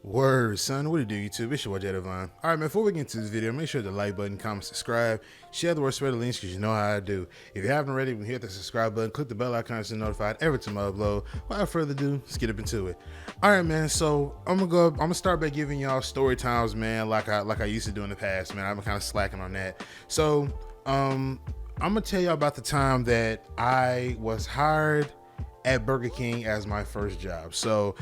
Word, son. What do you do, YouTube? It's your boy JDiVine. Alright, man, before we get into this video, make sure to like button, comment, subscribe, share the word, spread the links, because you know how I do. If you haven't already, hit the subscribe button, click the bell icon to be notified every time I upload. Without further ado, let's get up into it. Alright, man, so I'm gonna start by giving y'all story times, man, like I used to do in the past, man. I've been kind of slacking on that. So, I'm gonna tell y'all about the time that I was hired at Burger King as my first job. So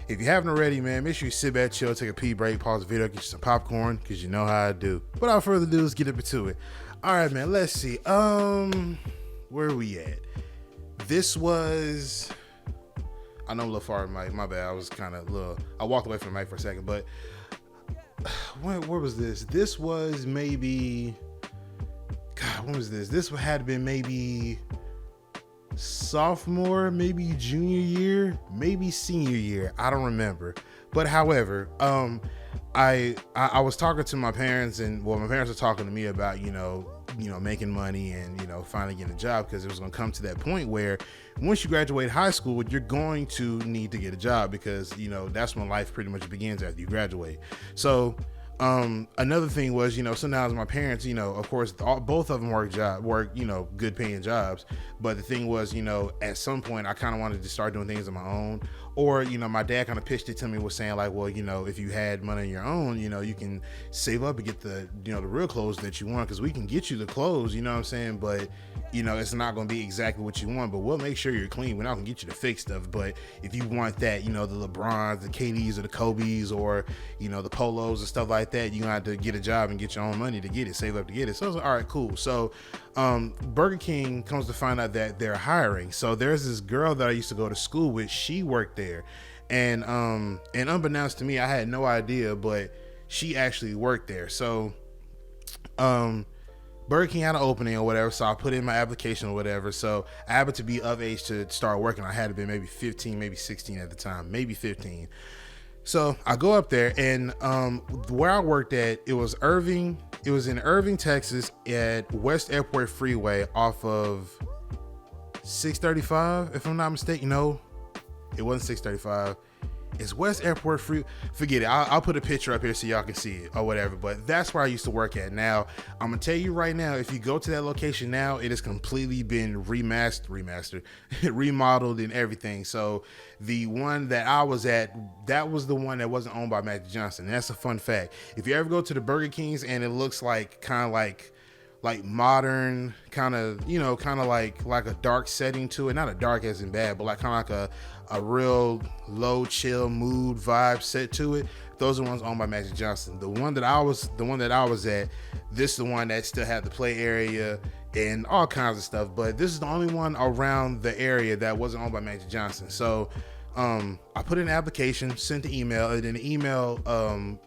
if you haven't already, man, make sure you sit back, chill, take a pee break, pause the video, get you some popcorn, because you know how I do. Without further ado, let's get up into it. All right, man, let's see. Where are we at? This was, I know I'm a little far, Mike, my bad. I was kind of I walked away from the mic for a second, but where was this? This was maybe, God, when was this? This had to been maybe sophomore, maybe junior year, maybe senior year. I don't remember. But however, I was talking to my parents, and my parents were talking to me about, you know, making money and, finally getting a job, because it was going to come to that point where once you graduate high school, you're going to need to get a job, because, that's when life pretty much begins after you graduate. So, another thing was, sometimes my parents, of course, both of them work, good paying jobs. But the thing was, at some point I kind of wanted to start doing things on my own. Or, my dad kind of pitched it to me, was saying like, well, if you had money on your own, you can save up and get the real clothes that you want, because we can get you the clothes, you know what I'm saying? But, it's not going to be exactly what you want, but we'll make sure you're clean. We're not going to get you the fake stuff. But if you want that, the LeBrons, the KDs, or the Kobe's, or, the Polos and stuff like that, you're going to have to get a job and get your own money to get it, save up to get it. So I was like, all right, cool. So Burger King comes to find out that they're hiring. So there's this girl that I used to go to school with. She worked there. And unbeknownst to me, I had no idea, but she actually worked there. So Burger King had an opening or whatever, so I put in my application or whatever. So I happened to be of age to start working. I had to be maybe 15, maybe 16 at the time, maybe 15. So I go up there, and where I worked at, it was Irving. It was in Irving, Texas, at West Airport Freeway off of 635, if I'm not mistaken. No, it wasn't 635. It's West Airport Free. Forget it. I'll put a picture up here so y'all can see it or whatever. But that's where I used to work at. Now, I'm going to tell you right now, if you go to that location now, it has completely been remastered, remodeled and everything. So the one that I was at, that was the one that wasn't owned by Magic Johnson. And that's a fun fact. If you ever go to the Burger Kings and it looks like kind of like modern, kind of like a dark setting to it, not a dark as in bad, but like kind of like a real low chill mood vibe set to it. Those are the ones owned by Magic Johnson. The one that I was at, this is the one that still had the play area and all kinds of stuff, but this is the only one around the area that wasn't owned by Magic Johnson. So I put in an application, sent the email, and then the email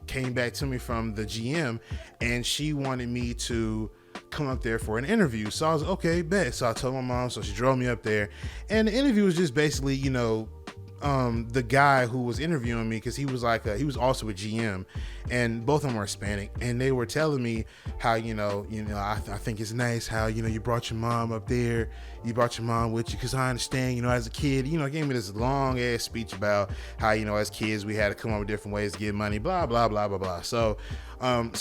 came back to me from the GM, and she wanted me to come up there for an interview. So I was okay, bet. So I told my mom, so she drove me up there, and the interview was just basically, the guy who was interviewing me, because he was he was also a GM, and both of them were Hispanic, and they were telling me how I think it's nice how you brought your mom up there, you brought your mom with you, because I understand as a kid, gave me this long ass speech about how as kids we had to come up with different ways to get money, blah blah blah blah blah. So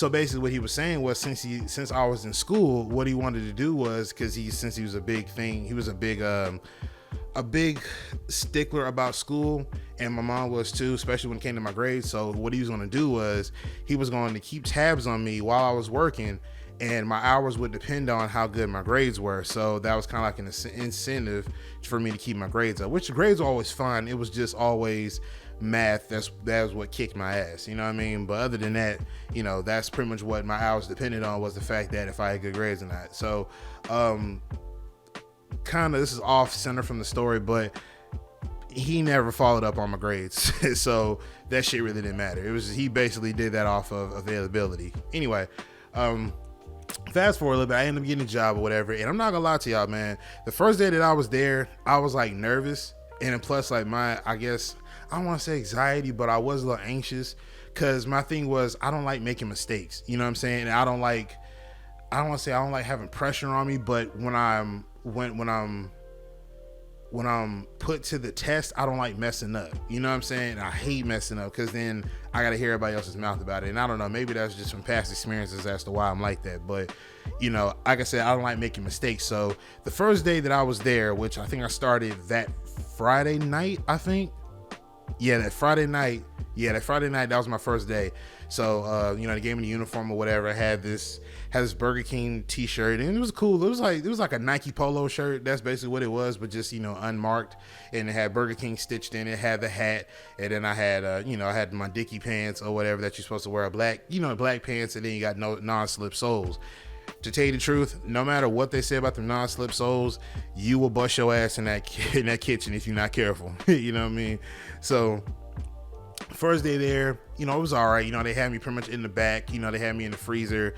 basically what he was saying was, since I was in school, what he wanted to do was, because since he was a big thing, he was a big stickler about school, and my mom was too, especially when it came to my grades. So what he was going to do was, he was going to keep tabs on me while I was working, and my hours would depend on how good my grades were. So that was kind of like an incentive for me to keep my grades up, which the grades were always fine. It was just always math that was what kicked my ass, you know what I mean? But other than that, that's pretty much what my hours depended on, was the fact that if I had good grades or not. So kind of, this is off center from the story, but he never followed up on my grades. So that shit really didn't matter. It was, he basically did that off of availability. Anyway, fast forward a little bit, I ended up getting a job or whatever, and I'm not gonna lie to y'all, man, the first day that I was there, I was like nervous, and then plus like I guess I don't want to say anxiety, but I was a little anxious, because my thing was, I don't like making mistakes, you know what I'm saying? And I don't want to say I don't like having pressure on me, but when I'm when I'm put to the test, I don't like messing up. You know what I'm saying? I hate messing up because then I got to hear everybody else's mouth about it. And I don't know, maybe that's just from past experiences as to why I'm like that. But, you know, like I said, I don't like making mistakes. So the first day that I was there, which I think I started that Friday night, I think. Yeah, that Friday night, that was my first day. So, you know, they gave me the uniform or whatever. I had this Burger King t-shirt, and it was cool. It was like a Nike polo shirt. That's basically what it was, but just, you know, unmarked. And it had Burger King stitched in it. It had the hat. And then I had, you know, I had my Dickie pants or whatever that you're supposed to wear, black pants. And then you got no non-slip soles. To tell you the truth, no matter what they say about the non-slip soles, you will bust your ass in that kitchen if you're not careful. You know what I mean? So first day there, you know, it was all right. You know, they had me pretty much in the back. You know, they had me in the freezer,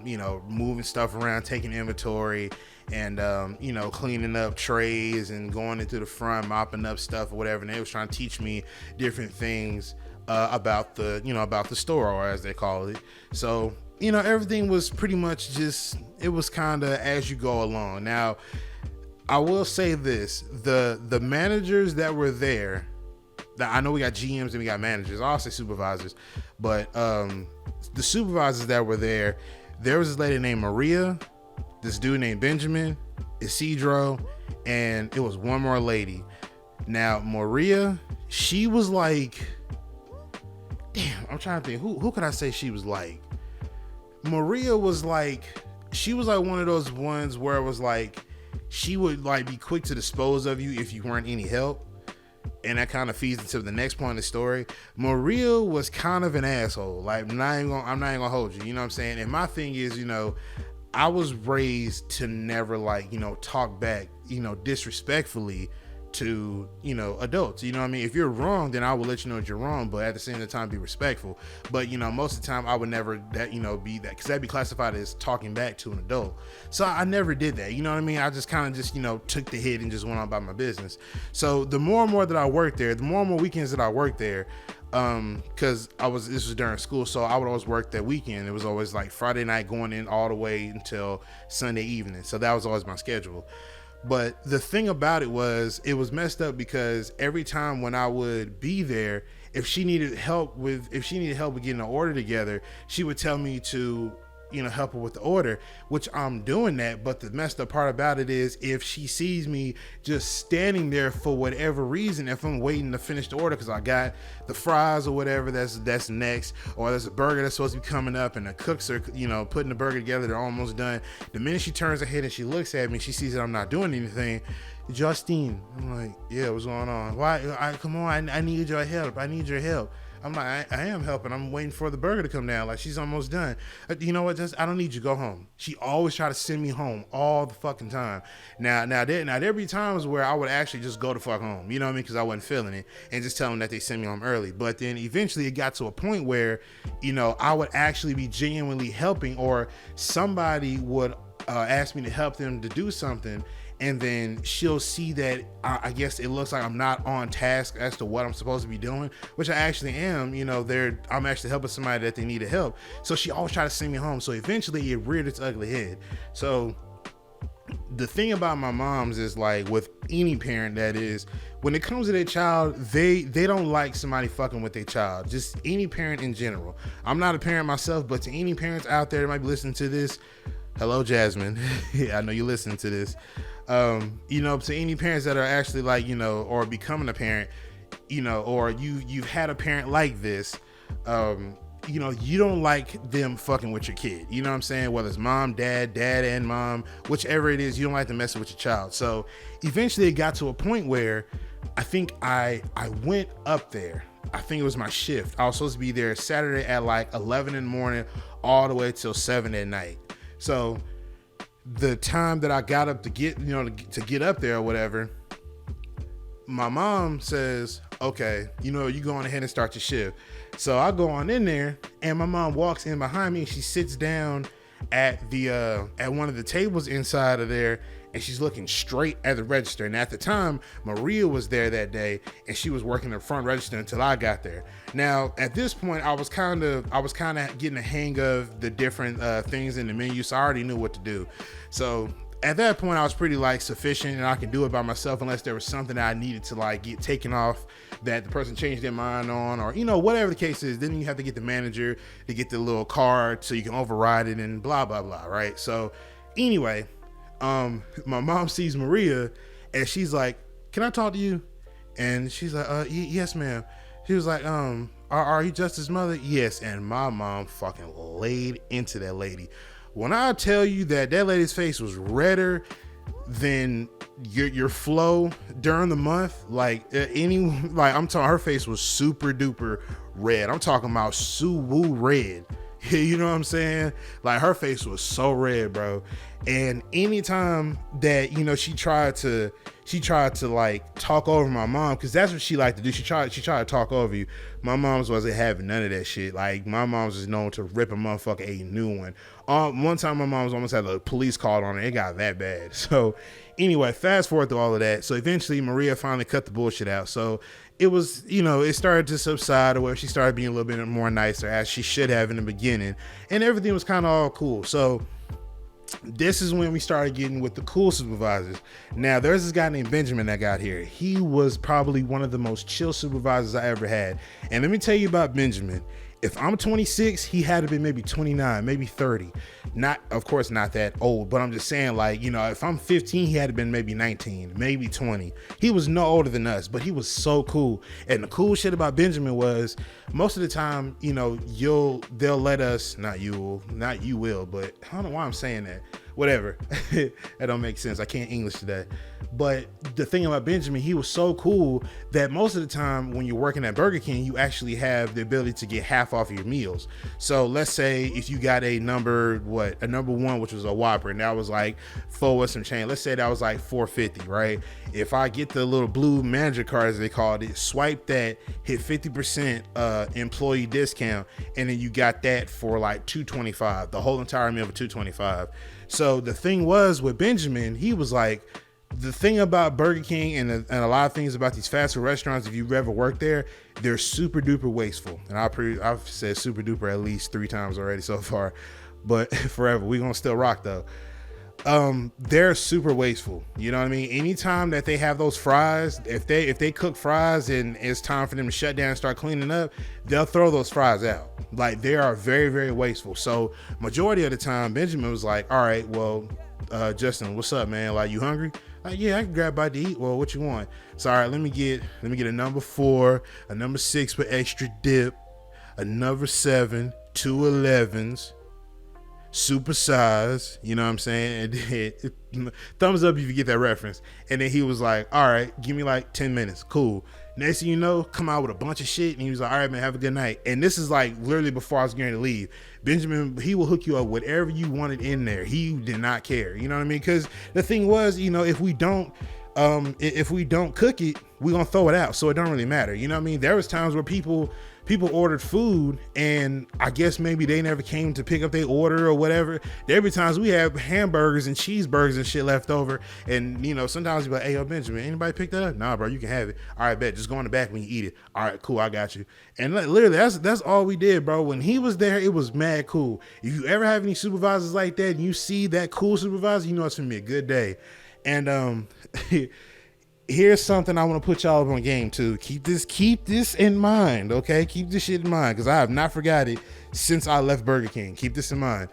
you know, moving stuff around, taking inventory, and, you know, cleaning up trays and going into the front, mopping up stuff or whatever. And they was trying to teach me different things about the store, or as they call it. So, you know, everything was pretty much just, it was kind of as you go along. Now, I will say this, the managers that were there, I know we got GMs and we got managers, I'll say supervisors, but the supervisors that were there was this lady named Maria, this dude named Benjamin, Isidro, and it was one more lady. Now, Maria, she was like, damn, I'm trying to think, who could I say she was like? Maria was like, she was like one of those ones where it was like, she would like be quick to dispose of you if you weren't any help. And that kind of feeds into the next point of the story. Maria was kind of an asshole. Like, I'm not even gonna hold you. You know what I'm saying? And my thing is, you know, I was raised to never, like, you know, talk back, you know, disrespectfully to, you know, adults. You know what I mean? If you're wrong, then I will let you know that you're wrong, but at the same time be respectful. But, you know, most of the time I would never be that, because that'd be classified as talking back to an adult. So I never did that. You know what I mean? I just kind of just, you know, took the hit and just went on about my business. So the more and more that I worked there, the more and more weekends that I worked there, because this was during school, so I would always work that weekend. It was always like Friday night going in all the way until Sunday evening. So that was always my schedule. But the thing about it was messed up, because every time when I would be there, if she needed help with getting an order together, she would tell me to, you know, help her with the order, which I'm doing that. But the messed up part about it is, if she sees me just standing there for whatever reason, if I'm waiting to finish the order because I got the fries or whatever that's next, or there's a burger that's supposed to be coming up and the cooks are, you know, putting the burger together, they're almost done. The minute she turns her head and she looks at me, she sees that I'm not doing anything. Justine, I'm like, yeah, what's going on? Why? Come on, I need your help. I need your help. I'm like, I am helping. I'm waiting for the burger to come down. Like, she's almost done. You know what? I don't need you. Go home. She always try to send me home all the fucking time. Now there be times where I would actually just go the fuck home. You know what I mean? Because I wasn't feeling it, and just tell them that they send me home early. But then eventually it got to a point where, you know, I would actually be genuinely helping, or somebody would ask me to help them to do something. And then she'll see that I guess it looks like I'm not on task as to what I'm supposed to be doing, which I actually am. You know, I'm actually helping somebody that they needed help. So she always tried to send me home. So eventually it reared its ugly head. So the thing about my moms is, like with any parent, that is, when it comes to their child, they don't like somebody fucking with their child. Just any parent in general. I'm not a parent myself, but to any parents out there that might be listening to this, hello, Jasmine. I know you're listening to this. You know, to any parents that are actually, like, you know, or becoming a parent, you know, or you've had a parent like this, you know, you don't like them fucking with your kid. You know what I'm saying? Whether it's mom, dad and mom, whichever it is, you don't like them messing with your child. So eventually it got to a point where I think I went up there. I think it was my shift. I was supposed to be there Saturday at like 11 in the morning all the way till 7 at night. So the time that I got up to get, you know, to get up there or whatever, my mom says, okay, you know, you go on ahead and start your shift. So I go on in there, and my mom walks in behind me, and she sits down at one of the tables inside of there, and she's looking straight at the register. And at the time, Maria was there that day, and she was working the front register until I got there. Now, at this point, I was kind of getting the hang of the different things in the menu, so I already knew what to do. So at that point I was pretty like sufficient and I can do it by myself unless there was something that I needed to like get taken off that the person changed their mind on, or whatever the case is. Then you have to get the manager to get the little card so you can override it and blah blah blah, right? So anyway, my mom sees Maria and she's like, "Can I talk to you?" And she's like, yes ma'am. She was like, are you Justice's mother? Yes. And my mom fucking laid into that lady. When I tell you that lady's face was redder than your flow during the month, like I'm talking, her face was super duper red. I'm talking about Suwoo red. You know what I'm saying? Like, her face was so red, bro. And anytime that, she tried to like talk over my mom, because that's what she liked to do. She tried to talk over you. My mom's wasn't having none of that shit. Like, my mom's is known to rip a motherfucker a new one. One time my mom's almost had a police call on her. It got that bad. So anyway, fast forward through all of that. So eventually Maria finally cut the bullshit out. So it was, it started to subside, or where she started being a little bit more nicer, as she should have in the beginning, and everything was kind of all cool. So this is when we started getting with the cool supervisors. Now, there's this guy named Benjamin that got here. He was probably one of the most chill supervisors I ever had. And let me tell you about Benjamin. If I'm 26, he had to be maybe 29, maybe 30. Not, of course, not that old, but I'm just saying, like, if I'm 15, he had to been maybe 19, maybe 20. He was no older than us, but he was so cool. And the cool shit about Benjamin was, most of the time, they'll let us, not you will, but I don't know why I'm saying that. Whatever. That don't make sense. I can't English today. But the thing about Benjamin, he was so cool that most of the time when you're working at Burger King, you actually have the ability to get half off of your meals. So let's say if you got a number one, which was a Whopper, and that was like $4 with some change. Let's say that was like $4.50, right? If I get the little blue manager card, as they called it, swipe that, hit 50% employee discount, and then you got that for like $2.25, the whole entire meal for $2.25. So the thing was with Benjamin, he was like, the thing about Burger King and a lot of things about these fast food restaurants, if you've ever worked there, they're super duper wasteful. And I've said super duper at least 3 times already so far, but forever, we're gonna still rock though. They're super wasteful. You know what I mean? Anytime that they have those fries, if they cook fries and it's time for them to shut down and start cleaning up, they'll throw those fries out. Like, they are very, very wasteful. So majority of the time, Benjamin was like, all right, well, Justin, what's up, man? Like, you hungry? Like, yeah, I can grab a bite to eat. Well, what you want? So, all right, let me get a number 4, a number 6 with extra dip, a number 7, 2 11s, super size, you know what I'm saying? And then, thumbs up if you get that reference. And then he was like, all right, give me like 10 minutes. Cool. Next thing you know, come out with a bunch of shit. And he was like, all right, man, have a good night. And this is like literally before I was going to leave. Benjamin, he will hook you up whatever you wanted in there. He did not care. You know what I mean? Because the thing was, if we don't cook it, we're going to throw it out. So it don't really matter. You know what I mean? There was times where people ordered food and I guess maybe they never came to pick up their order or whatever. There be times we have hamburgers and cheeseburgers and shit left over. And, sometimes you be like, hey, yo, Benjamin, anybody pick that up? Nah, bro, you can have it. All right, bet. Just go in the back when you eat it. All right, cool. I got you. And literally, that's all we did, bro. When he was there, it was mad cool. If you ever have any supervisors like that and you see that cool supervisor, you know it's going to be a good day. And, here's something I want to put y'all up on game too. Keep this in mind, okay? Keep this shit in mind, because I have not forgot it since I left Burger King. Keep this in mind.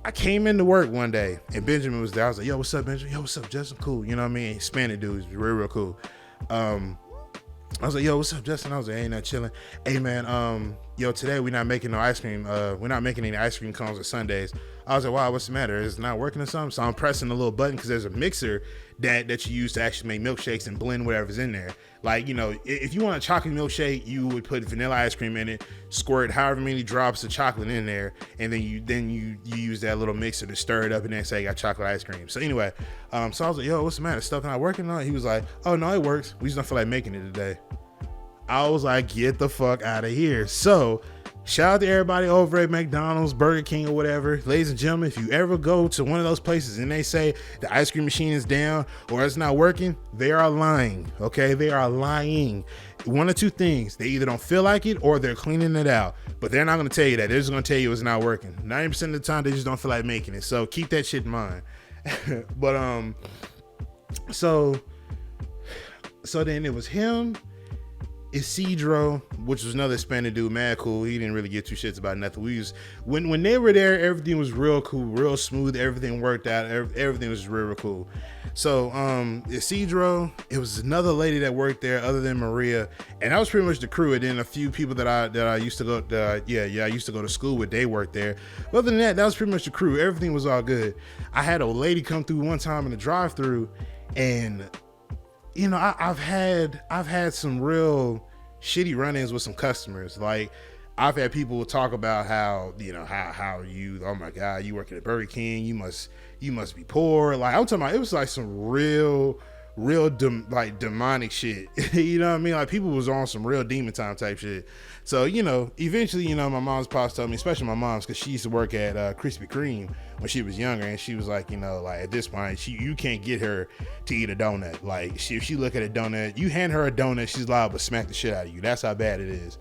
I came into work one day and Benjamin was there. I was like, yo, what's up, Benjamin? Yo, what's up, Justin? Cool. You know what I mean? Hispanic dude. He's real, real cool. I was like, yo, what's up, Justin? I was like, ain't not chilling. Hey, man, today we're not making no ice cream. We're not making any ice cream cones on Sundays. I was like, wow, what's the matter? Is it not working or something? So I'm pressing the little button because there's a mixer that you use to actually make milkshakes and blend whatever's in there. Like, if you want a chocolate milkshake, you would put vanilla ice cream in it, squirt however many drops of chocolate in there, and then you use that little mixer to stir it up and then say you got chocolate ice cream. So anyway, so I was like, yo, what's the matter? Stuff not working on it? He was like, oh, no, it works. We just don't feel like making it today. I was like, get the fuck out of here. So shout out to everybody over at McDonald's, Burger King, or whatever. Ladies and gentlemen, if you ever go to one of those places and they say the ice cream machine is down or it's not working, they are lying, okay? They are lying. One of two things. They either don't feel like it or they're cleaning it out. But they're not going to tell you that. They're just going to tell you it's not working. 90% of the time, they just don't feel like making it. So keep that shit in mind. But so then it was him, Isidro, which was another Hispanic dude, mad cool. He didn't really get two shits about nothing. We was when they were there, everything was real cool, real smooth. Everything worked out. Everything was real cool. So Isidro, it was another lady that worked there other than Maria, and that was pretty much the crew. And then a few people that I used to go, I used to go to school with. They worked there. But other than that was pretty much the crew. Everything was all good. I had a lady come through one time in the drive-through, and you know, I've had some real shitty run-ins with some customers. Like, I've had people talk about how, you know, how you, oh my God, you work at Burger King, you must be poor. Like, I'm talking about, it was like some real demonic shit. You know what I mean? Like, people was on some real demon time type shit. So, you know, eventually, you know, my mom's pops told me, especially my mom's, because she used to work at Krispy Kreme when she was younger, and she was like, you know, like, at this point, you can't get her to eat a donut. Like, if she look at a donut, you hand her a donut, she's liable to smack the shit out of you. That's how bad it is.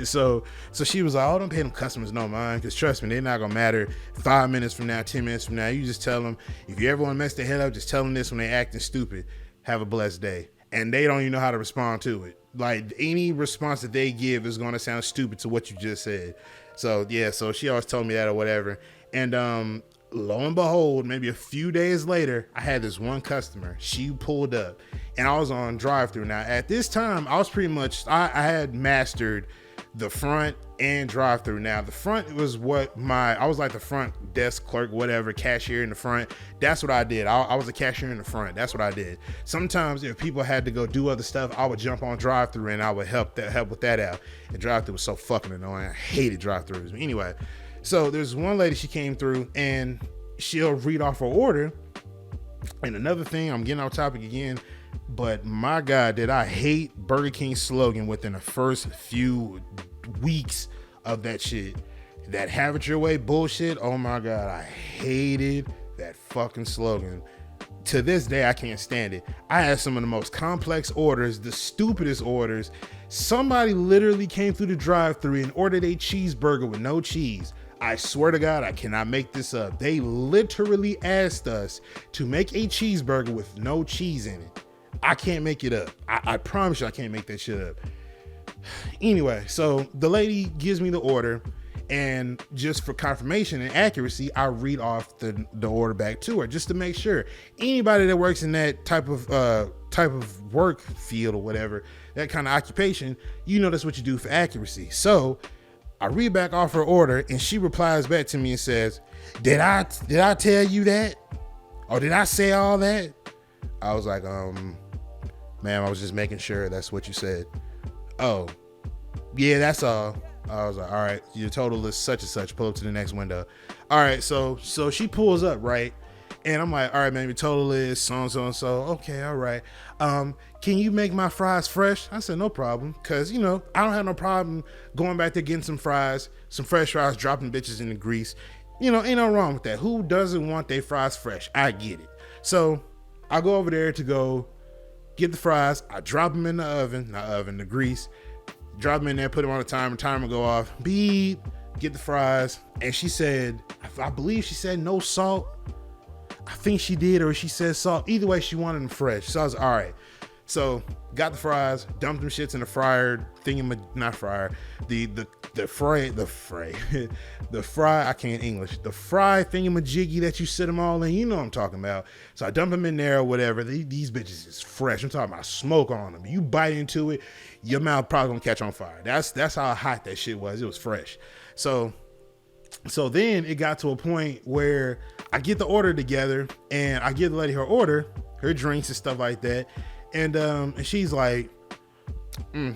So she was like, oh, don't pay them customers no mind, because trust me, they're not gonna matter 5 minutes from now, 10 minutes from now. You just tell them, if you ever want to mess their head up, just tell them this when they acting stupid. Have a blessed day. And they don't even know how to respond to it. Like, any response that they give is going to sound stupid to what you just said. So yeah, so she always told me that or whatever. And lo and behold, maybe a few days later, I had this one customer. She pulled up and I was on drive-through. Now at this time, I was pretty much, I had mastered the front and drive-through. Now the front was I was like the front desk clerk, whatever, cashier in the front. That's what I did. I was a cashier in the front. That's what I did. Sometimes if people had to go do other stuff, I would jump on drive-through and I would help with that out. And drive-through was so fucking annoying. I hated drive-throughs. Anyway, so there's one lady, she came through and she'll read off her order. And another thing, I'm getting off topic again, but my God, did I hate Burger King's slogan within the first few weeks of that shit. That have it your way bullshit. Oh my God, I hated that fucking slogan. To this day, I can't stand it. I had some of the most complex orders, the stupidest orders. Somebody literally came through the drive-thru and ordered a cheeseburger with no cheese. I swear to God, I cannot make this up. They literally asked us to make a cheeseburger with no cheese in it. I can't make it up. I promise you I can't make that shit up. Anyway, so the lady gives me the order, and just for confirmation and accuracy, I read off the order back to her just to make sure. Anybody that works in that type of work field or whatever, that kind of occupation, you know that's what you do for accuracy. So I read back off her order, and she replies back to me and says, "Did I tell you that? Or did I say all that?" I was like, ma'am, I was just making sure that's what you said. Oh, yeah, that's all. I was like, all right, your total is such and such. Pull up to the next window. All right, so she pulls up, right? And I'm like, all right, man, your total is so and so and so. Okay, all right. Can you make my fries fresh? I said, no problem. Cause you know, I don't have no problem going back there, getting some fries, some fresh fries, dropping bitches in the grease. You know, ain't no wrong with that. Who doesn't want their fries fresh? I get it. So I go over there to go get the fries. I drop them in the grease. Drop them in there, put them on the timer go off. Beep, get the fries. And she said, I believe she said no salt. I think she did, or she said salt. Either way, she wanted them fresh. So I was all right. So got the fries, dumped them shits in the fryer not fryer, the fry, I can't English, the fry thingamajiggy that you sit them all in, you know what I'm talking about. So I dump them in there or whatever. These bitches is fresh. I'm talking about smoke on them. You bite into it, your mouth probably gonna catch on fire. That's how hot that shit was. It was fresh. So then it got to a point where I get the order together and I give the lady her order, her drinks and stuff like that. And she's like,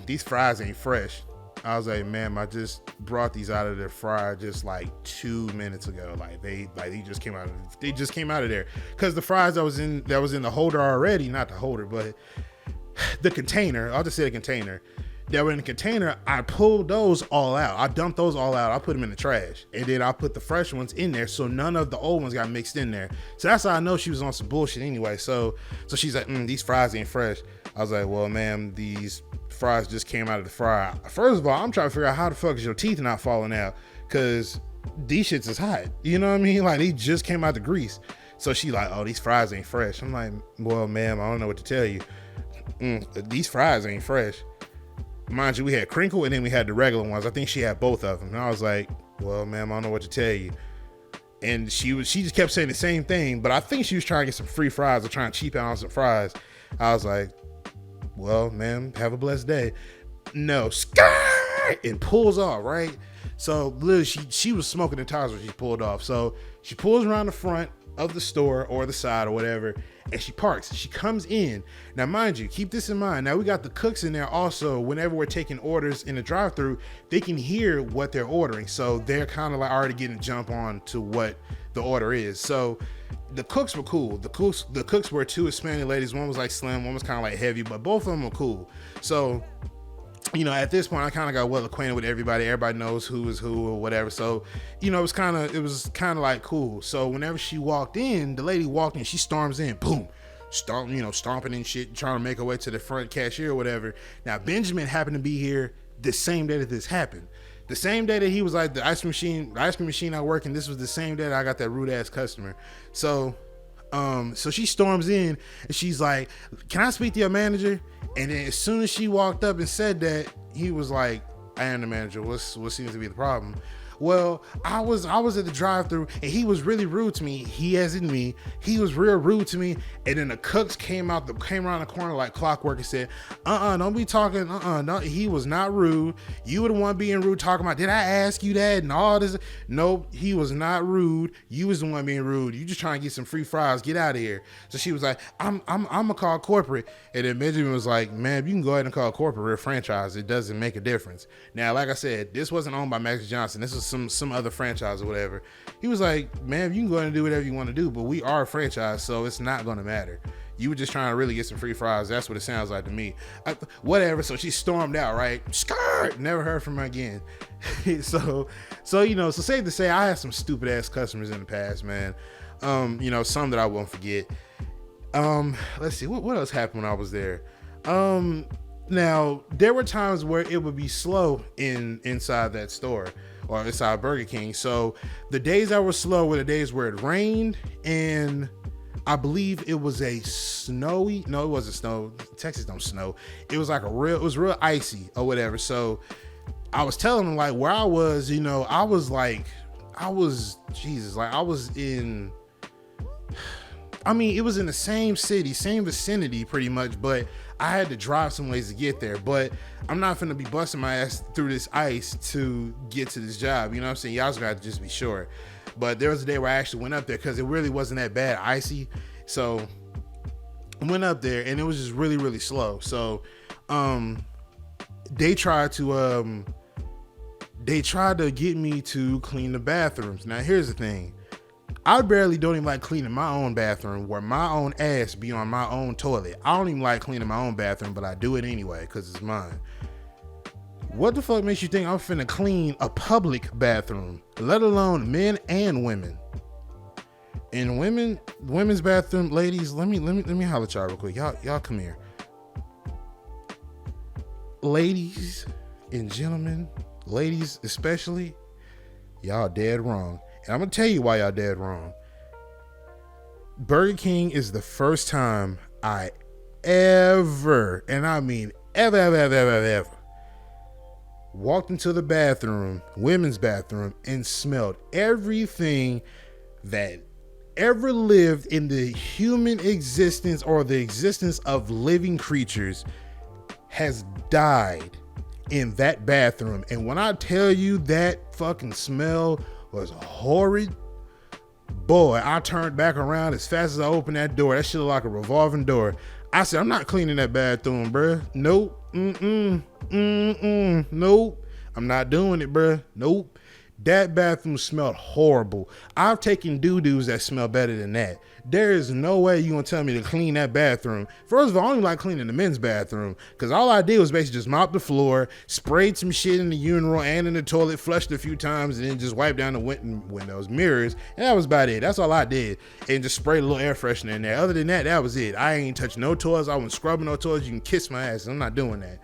these fries ain't fresh. I was like, ma'am, I just brought these out of the fryer just like 2 minutes ago. They just came out of there. Cause the fries that was in the holder already, not the holder, but the container, I'll just say the container. That were in the container, I pulled those all out. I dumped those all out. I put them in the trash. And then I put the fresh ones in there so none of the old ones got mixed in there. So that's how I know she was on some bullshit anyway. So she's like, these fries ain't fresh. I was like, well, ma'am, these fries just came out of the fryer. First of all, I'm trying to figure out how the fuck is your teeth not falling out, because these shits is hot. You know what I mean? Like, they just came out the grease. So she like, oh, these fries ain't fresh. I'm like, well, ma'am, I don't know what to tell you. These fries ain't fresh. Mind you, we had crinkle and then we had the regular ones. I think she had both of them. And I was like, well, ma'am, I don't know what to tell you. And she just kept saying the same thing, but I think she was trying to get some free fries or trying to cheap out on some fries. I was like, well, ma'am, have a blessed day. No, and pulls off, right? So literally she was smoking the tires when she pulled off. So she pulls around the front of the store or the side or whatever, and she parks. She comes in. Now, mind you, keep this in mind. Now, we got the cooks in there also. Whenever we're taking orders in the drive-thru, they can hear what they're ordering. So they're kind of like already getting a jump on to what the order is. So the cooks were cool. The cooks were two Hispanic ladies. One was like slim, one was kind of like heavy, but both of them were cool. So, you know, at this point, I kind of got well acquainted with everybody. Everybody knows who is who or whatever. So, you know, it was kind of like cool. So whenever she walked in, the lady walked in, she storms in, boom, stomping and shit, trying to make her way to the front cashier or whatever. Now, Benjamin happened to be here the same day that this happened. The same day that he was like, the ice cream machine not working. This was the same day that I got that rude ass customer. So she storms in and she's like, can I speak to your manager? And then as soon as she walked up and said that, he was like, I am the manager. What seems to be the problem? Well, I was at the drive-thru and he was really rude to me. He as in me. He was real rude to me. And then the cooks came around the corner like clockwork and said, don't be talking. No, he was not rude. You were the one being rude, talking about, did I ask you that and all this? Nope, he was not rude. You was the one being rude. You just trying to get some free fries. Get out of here. So she was like, I'm gonna call corporate. And then Benjamin was like, man, you can go ahead and call corporate. We're a franchise. It doesn't make a difference. Now, like I said, this wasn't owned by Max Johnson. This was some other franchise or whatever. He was like, man, you can go ahead and do whatever you want to do, but we are a franchise, so it's not going to matter. You were just trying to really get some free fries. That's what it sounds like to me. Whatever. So she stormed out, right? Skirt. Never heard from her again. So safe to say, I had some stupid ass customers in the past, man. Some that I won't forget. Let's see, what else happened when I was there? Now there were times where it would be slow inside that store or inside Burger King. So the days that were slow were the days where it rained, and I believe it was a snowy. No, it wasn't snow. Texas don't snow. It was like it was real icy or whatever. So I was telling them like where I was, I was in. I mean, it was in the same city, same vicinity pretty much, but I had to drive some ways to get there. But I'm not finna be busting my ass through this ice to get to this job. You know what I'm saying? Y'all just gotta just be sure. But there was a day where I actually went up there because it really wasn't that bad icy. So I went up there and it was just really, really slow. So they tried to get me to clean the bathrooms. Now here's the thing. I barely don't even like cleaning my own bathroom where my own ass be on my own toilet. I don't even like cleaning my own bathroom, but I do it anyway because it's mine. What the fuck makes you think I'm finna clean a public bathroom, let alone men and women? And women's bathroom, ladies, let me holler at y'all real quick. Y'all come here. Ladies and gentlemen, ladies especially, y'all dead wrong. And I'm going to tell you why y'all dead wrong. Burger King is the first time I ever, and I mean ever, walked into the bathroom, women's bathroom, and smelled everything that ever lived in the human existence or the existence of living creatures has died in that bathroom. And when I tell you that fucking smell was horrid, boy, I turned back around as fast as I opened that door. That shit looked like a revolving door. I said, I'm not cleaning that bathroom, bruh. Nope. Nope. I'm not doing it, bruh. Nope. That bathroom smelled horrible. I've taken doo-doos that smell better than that. There is no way you're going to tell me to clean that bathroom. First of all, I don't even like cleaning the men's bathroom because all I did was basically just mop the floor, sprayed some shit in the urinal and in the toilet, flushed a few times, and then just wiped down the windows, mirrors, and that was about it. That's all I did. And just sprayed a little air freshener in there. Other than that, that was it. I ain't touched no toys. I wasn't scrubbing no toys. You can kiss my ass. I'm not doing that.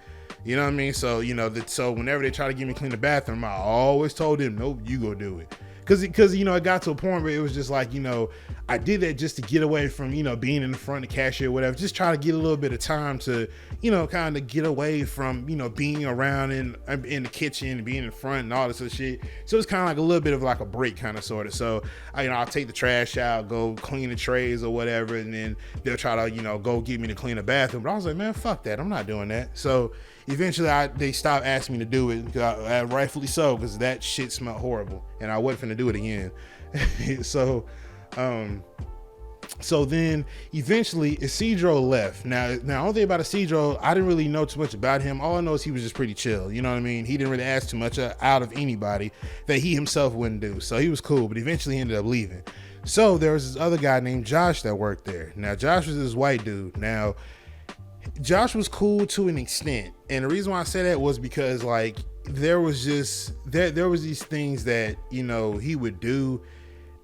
You know what I mean? So, so whenever they try to get me clean the bathroom, I always told them, nope, you go do it. because you know, it got to a point where it was just like, you know, I did that just to get away from, you know, being in the front of the cashier or whatever, just try to get a little bit of time to, you know, kind of get away from, you know, being around in the kitchen and being in front and all this other shit. So it's kind of like a little bit of like a break kind of sort of. So you know, I'll take the trash out, go clean the trays or whatever, and then they'll try to, you know, go get me to clean the bathroom. But I was like, man, fuck that, I'm not doing that. So eventually they stopped asking me to do it, rightfully so, because that shit smelled horrible and I wasn't finna do it again. So then eventually Isidro left. Now the only thing about Isidro, I didn't really know too much about him. All I know is he was just pretty chill, you know what I mean? He didn't really ask too much out of anybody that he himself wouldn't do. So he was cool, but eventually he ended up leaving. So there was this other guy named Josh that worked there. Now Josh was this white dude. Now Josh was cool to an extent, and the reason why I say that was because like there was these things that, you know, he would do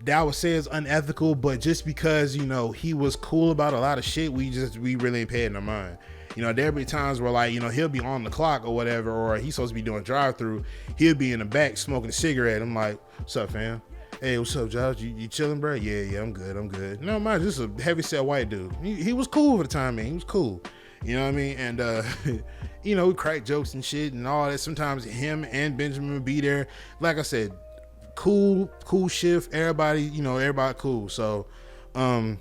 that I would say is unethical, but just because, you know, he was cool about a lot of shit, we really ain't paying no mind. You know, there'll be times where, like, you know, he'll be on the clock or whatever, or he's supposed to be doing drive-through, he'll be in the back smoking a cigarette. I'm like, what's up, fam? Hey, what's up, Josh? You chilling, bro? Yeah, I'm good. No, man, just a heavy-set white dude. He was cool for the time, man. He was cool. You know what I mean? And, you know, we crack jokes and shit and all that. Sometimes him and Benjamin would be there. Like I said, cool shift. Everybody cool. So, now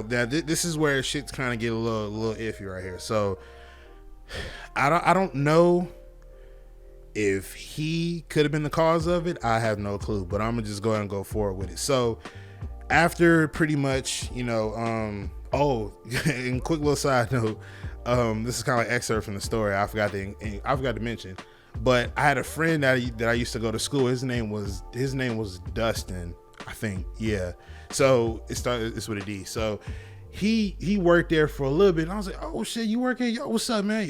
that this is where shit's kind of get a little iffy right here. So, I don't know if he could have been the cause of it. I have no clue, but I'm gonna just go ahead and go forward with it. So, after pretty much, you know, and quick little side note, this is kind of like excerpt from the story. I forgot to mention, but I had a friend that I used to go to school. His name was Dustin, I think. Yeah. So it's with a D. So he worked there for a little bit, and I was like, oh shit, you work here? Yo, what's up, man?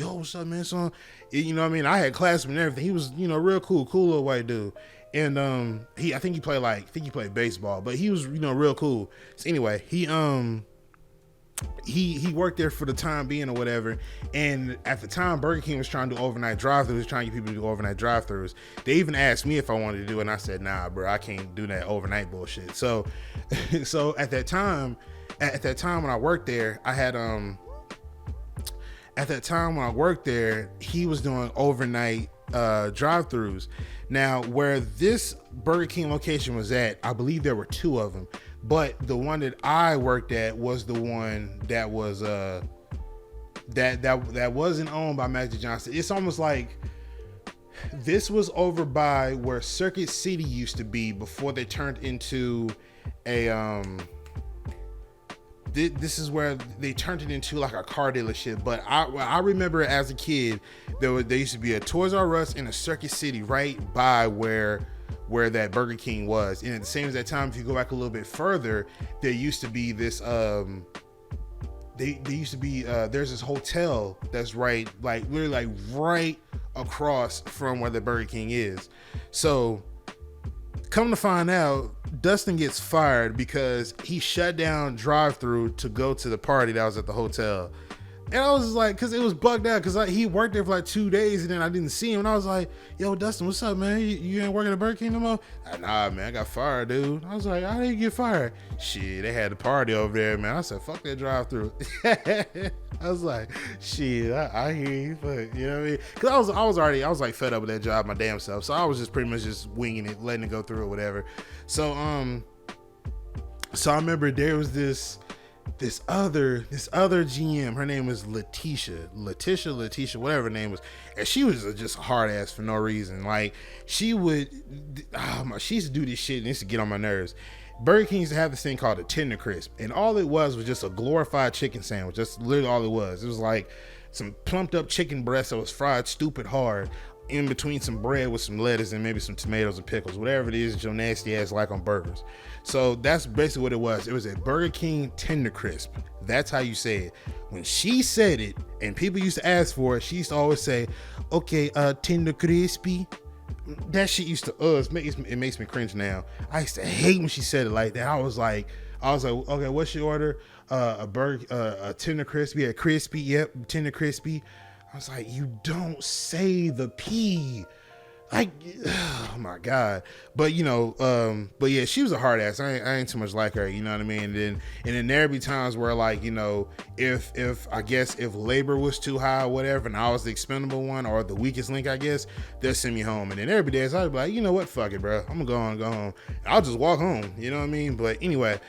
So, you know what I mean? I had classmates and everything. He was, you know, real cool little white dude. And I think he played baseball, but he was, you know, real cool. So anyway, he worked there for the time being or whatever. And at the time, Burger King was trying to do overnight drive-thrus, trying to get people to do overnight drive-thrus. They even asked me if I wanted to do it, and I said, nah, bro, I can't do that overnight bullshit. So at that time when I worked there, he was doing overnight drive-thrus. Now, where this Burger King location was at, I believe there were two of them, but the one that I worked at was the one that was that wasn't owned by Magic Johnson. It's almost like this was over by where Circuit City used to be before they turned into a this is where they turned it into like a car dealership. But I remember as a kid, there used to be a Toys R Us and a Circuit City right by where that Burger King was. And at the same as that time, if you go back a little bit further, there used to be this there's this hotel that's literally right across from where the Burger King is. So come to find out, Dustin gets fired because he shut down drive-thru to go to the party that was at the hotel. And I was like, because it was bugged out, because he worked there for like 2 days, and then I didn't see him. And I was like, yo, Dustin, what's up, man? You ain't working at Burger King no more? Nah, man, I got fired, dude. I was like, how did you get fired? Shit, they had a party over there, man. I said, fuck that drive-thru. I was like, shit, I hear you, but you know what I mean? Because I was like fed up with that job my damn self. So I was just pretty much just winging it, letting it go through or whatever. So I remember there was this other GM. Her name was Letitia, whatever her name was, and she was just a hard ass for no reason. Like she used to do this shit and it used to get on my nerves. Burger King used to have this thing called a Tender Crisp, and all it was just a glorified chicken sandwich. That's literally all it was. It was like some plumped up chicken breast that was fried stupid hard in between some bread with some lettuce and maybe some tomatoes and pickles, whatever it is that your nasty ass like on burgers. So that's basically what it was. It was a Burger King Tender Crisp. That's how you say it. When she said it and people used to ask for it, she used to always say, okay, Tender Crispy. That shit used to it makes me cringe now. I used to hate when she said it like that. I was like, okay, what's your order? A Tender Crispy, a crispy, yep, Tender Crispy. I was like, you don't say the P. like, oh my God. But but yeah, she was a hard ass. I ain't too much like her, you know what I mean? And then there'd be times where, like, if I guess if labor was too high or whatever, and I was the expendable one or the weakest link, I guess, they'll send me home. And then every day I'd be like, you know what, fuck it, bro, I'm gonna go home. I'll just walk home, you know what I mean? But anyway,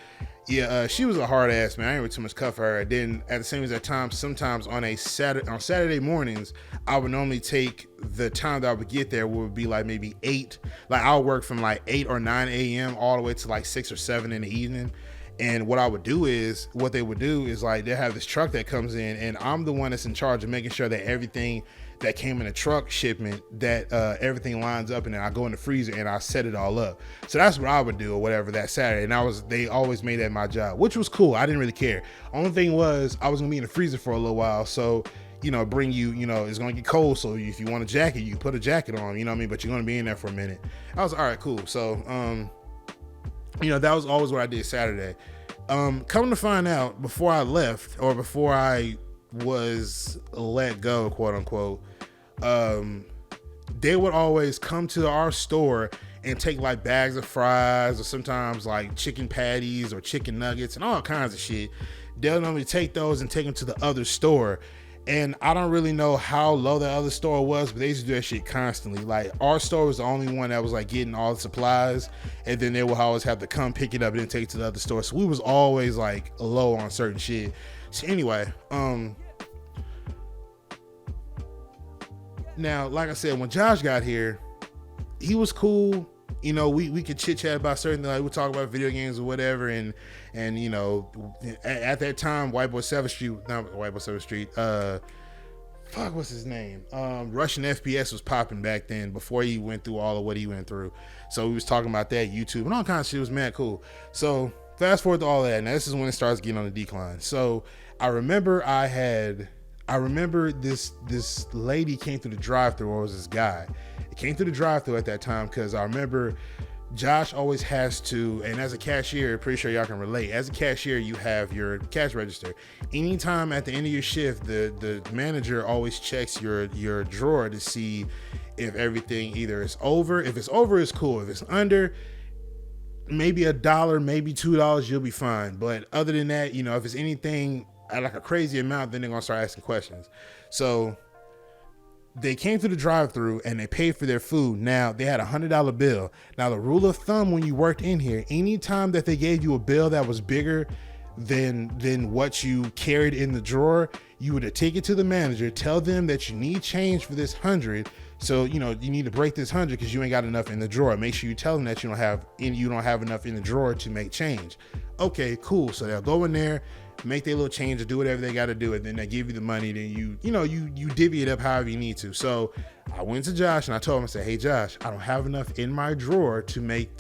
yeah, she was a hard ass, man. I ain't really too much cuff for her. Then at the same exact time, sometimes on Saturday mornings, I would normally take the time that I would get there would be like maybe 8. Like I'll work from like 8 or 9 a.m. all the way to like 6 or 7 in the evening. And what they would do is like they have this truck that comes in, and I'm the one that's in charge of making sure that everything that came in a truck shipment, that everything lines up, and then I go in the freezer and I set it all up. So that's what I would do or whatever that Saturday. And they always made that my job, which was cool. I didn't really care. Only thing was I was gonna be in the freezer for a little while. So, bring you, it's gonna get cold. So if you want a jacket, you put a jacket on, you know what I mean? But you're gonna be in there for a minute. I was all right, cool. So, that was always what I did Saturday. Come to find out, before I left, or before I was let go, quote unquote, they would always come to our store and take like bags of fries, or sometimes like chicken patties or chicken nuggets and all kinds of shit. They'll normally take those and take them to the other store. And I don't really know how low the other store was, but they used to do that shit constantly. Like our store was the only one that was like getting all the supplies, and then they would always have to come pick it up and then take it to the other store. So we was always like low on certain shit. So anyway, now, like I said, when Josh got here, he was cool. We could chit chat about certain things. Like we talk about video games or whatever. And at that time, White Boy 7th Street, what's his name? Russian FPS was popping back then before he went through all of what he went through. So we was talking about that, YouTube and all kinds of shit. It was mad cool. So fast forward to all that. Now this is when it starts getting on the decline. So I remember this lady came through the drive-thru, or was this guy? It came through the drive-thru at that time, because I remember Josh always has to, and as a cashier, pretty sure y'all can relate, as a cashier, you have your cash register. Anytime at the end of your shift, the manager always checks your drawer to see if everything either is over. If it's over, it's cool. If it's under, maybe $1, maybe $2, you'll be fine. But other than that, if it's anything at like a crazy amount, then they're gonna start asking questions. So they came to the drive-thru and they paid for their food. Now they had $100 bill. Now the rule of thumb when you worked in here, anytime that they gave you a bill that was bigger than what you carried in the drawer, you would take it to the manager, tell them that you need change for this 100. So you need to break this 100 because you ain't got enough in the drawer. Make sure you tell them that you don't have enough in the drawer to make change. Okay, cool. So they'll go in there, make their little change, or do whatever they got to do, and then they give you the money. Then you divvy it up however you need to. So I went to Josh and I told him, I said, hey Josh, I don't have enough in my drawer to make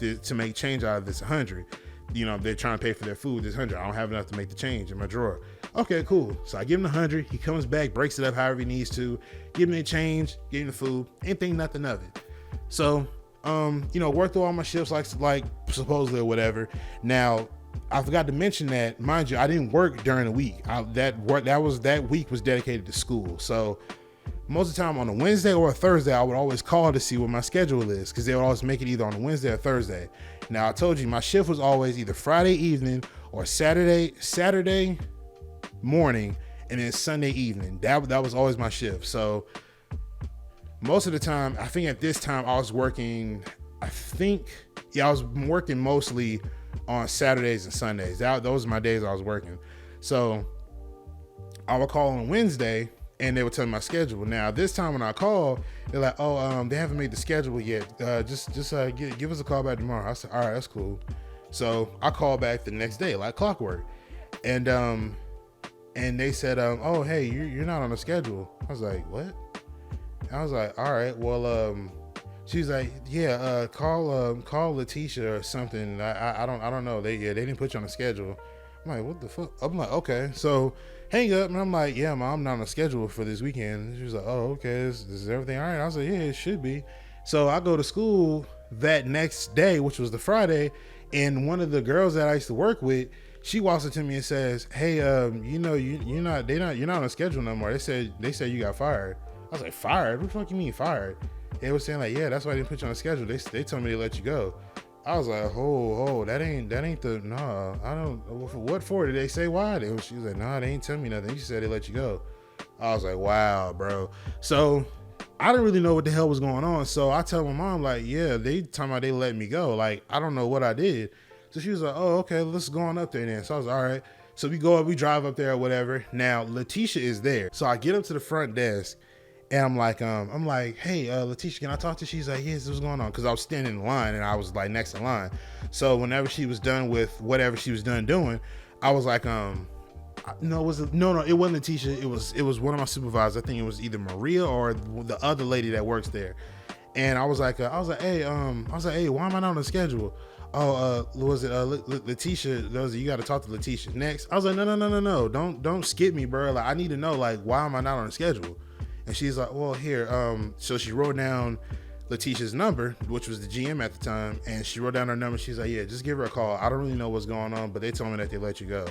change out of this 100. They're trying to pay for their food, this 100. I don't have enough to make the change in my drawer. Okay, cool. So I give him the 100. He comes back, breaks it up however he needs to, give me the change, give him the food, ain't think nothing of it. So worked through all my shifts like supposedly or whatever. Now I forgot to mention that, mind you, I didn't work during the week. That week was dedicated to school. So most of the time on a Wednesday or a Thursday, I would always call to see what my schedule is, because they would always make it either on a Wednesday or Thursday. Now I told you my shift was always either Friday evening or Saturday morning, and then Sunday evening. That was always my shift. So most of the time, I think at this time I was working mostly on Saturdays and Sundays. Those are my days I was working. So I would call on Wednesday and they would tell me my schedule. Now this time when I call, they're like, they haven't made the schedule yet. Just give us a call back tomorrow. I said, all right, that's cool. So I called back the next day like clockwork, and they said, hey, you're not on the schedule. I was like, what? I was like, all right, well, she's like, yeah, call Letitia or something. I don't know. They didn't put you on the schedule. I'm like, what the fuck? I'm like, okay. So hang up, and I'm like, yeah, Mom, I'm not on the schedule for this weekend. She was like, oh, okay, is everything all right? I was like, yeah, it should be. So I go to school that next day, which was the Friday, and one of the girls that I used to work with, she walks up to me and says, hey, you're not on the schedule no more. They said you got fired. I was like, fired? What the fuck you mean fired? They were saying like, yeah, that's why I didn't put you on the schedule. They told me to let you go. I was like, oh, that ain't the, nah, I don't, what for? Did they say why? She was like, nah, they ain't tell me nothing. She said they let you go. I was like, wow, bro. So I didn't really know what the hell was going on. So I tell my mom, like, yeah, they talking about they let me go. Like, I don't know what I did. So she was like, oh, okay, let's go on up there then. So I was like, all right. So we go up, we drive up there or whatever. Now, Letitia is there. So I get up to the front desk and I'm like, hey, Letitia, can I talk to you? She's like, yes, what's going on? Because I was standing in line and I was like next in line. So whenever she was done with whatever she was done doing, I was like, no, it wasn't Letitia. It was one of my supervisors. I think it was either Maria or the other lady that works there. And I was like, hey, why am I not on the schedule? Oh, was it Letitia? You got to talk to Letitia next. I was like, no, don't skip me, bro. Like, I need to know, like, why am I not on the schedule? And she's like, well, here. So she wrote down Letitia's number, which was the GM at the time, and she wrote down her number. She's like, yeah, just give her a call. I don't really know what's going on, but they told me that they let you go.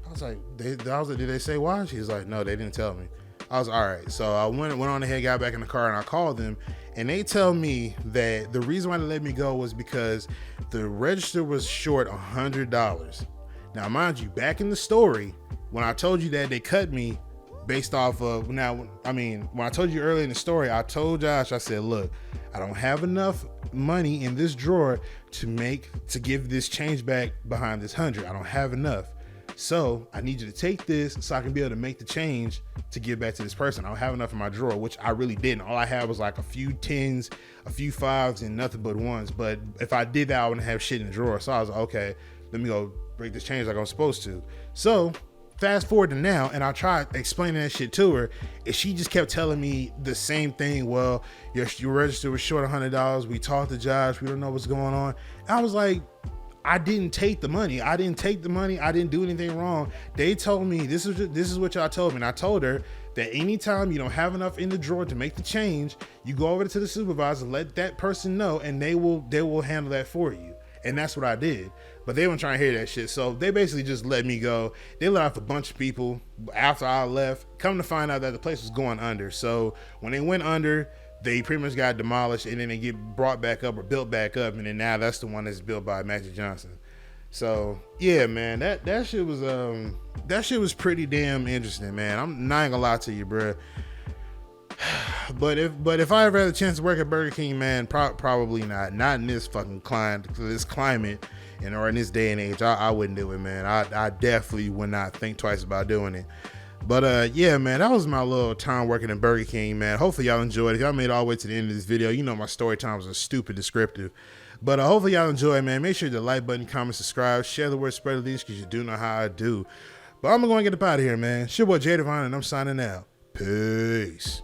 I was like, did they say why? She's like, no, they didn't tell me. I was all right. So I went on ahead, got back in the car, and I called them, and they tell me that the reason why they let me go was because the register was short $100. Now, mind you, back in the story, when I told you that they cut me based off of, when I told you earlier in the story, I told Josh, I said, look, I don't have enough money in this drawer to give this change back behind this 100. I don't have enough. So I need you to take this so I can be able to make the change to give back to this person. I don't have enough in my drawer, which I really didn't. All I had was like a few 10s, a few 5s, and nothing but 1s. But if I did that, I wouldn't have shit in the drawer. So I was like, okay, let me go break this change like I'm supposed to. So fast forward to now, and I tried explaining that shit to her, and she just kept telling me the same thing. Well, your register was short $100. We talked to Josh. We don't know what's going on. And I was like, I didn't take the money. I didn't do anything wrong. They told me this is what y'all told me. And I told her that anytime you don't have enough in the drawer to make the change, you go over to the supervisor, let that person know, and they will handle that for you. And that's what I did. But they weren't trying to hear that shit. So they basically just let me go. They let off a bunch of people after I left. Come to find out that the place was going under. So when they went under, they pretty much got demolished, and then they get brought back up or built back up, and then now that's the one that's built by Magic Johnson. So yeah, man, that shit was pretty damn interesting, man. I'm not gonna lie to you, bro. But if I ever had a chance to work at Burger King, man, probably not in this fucking climate, or in this day and age. I wouldn't do it, man. I definitely would not think twice about doing it. But yeah, man, that was my little time working at Burger King, man. Hopefully y'all enjoyed it. If y'all made it all the way to the end of this video, you know my story times are stupid descriptive. But hopefully y'all enjoy it, man. Make sure to like button, comment, subscribe, share the word, spread the leads, because you do know how I do. But I'm going to get up out of here, man. It's your boy JDiVine, and I'm signing out. Peace.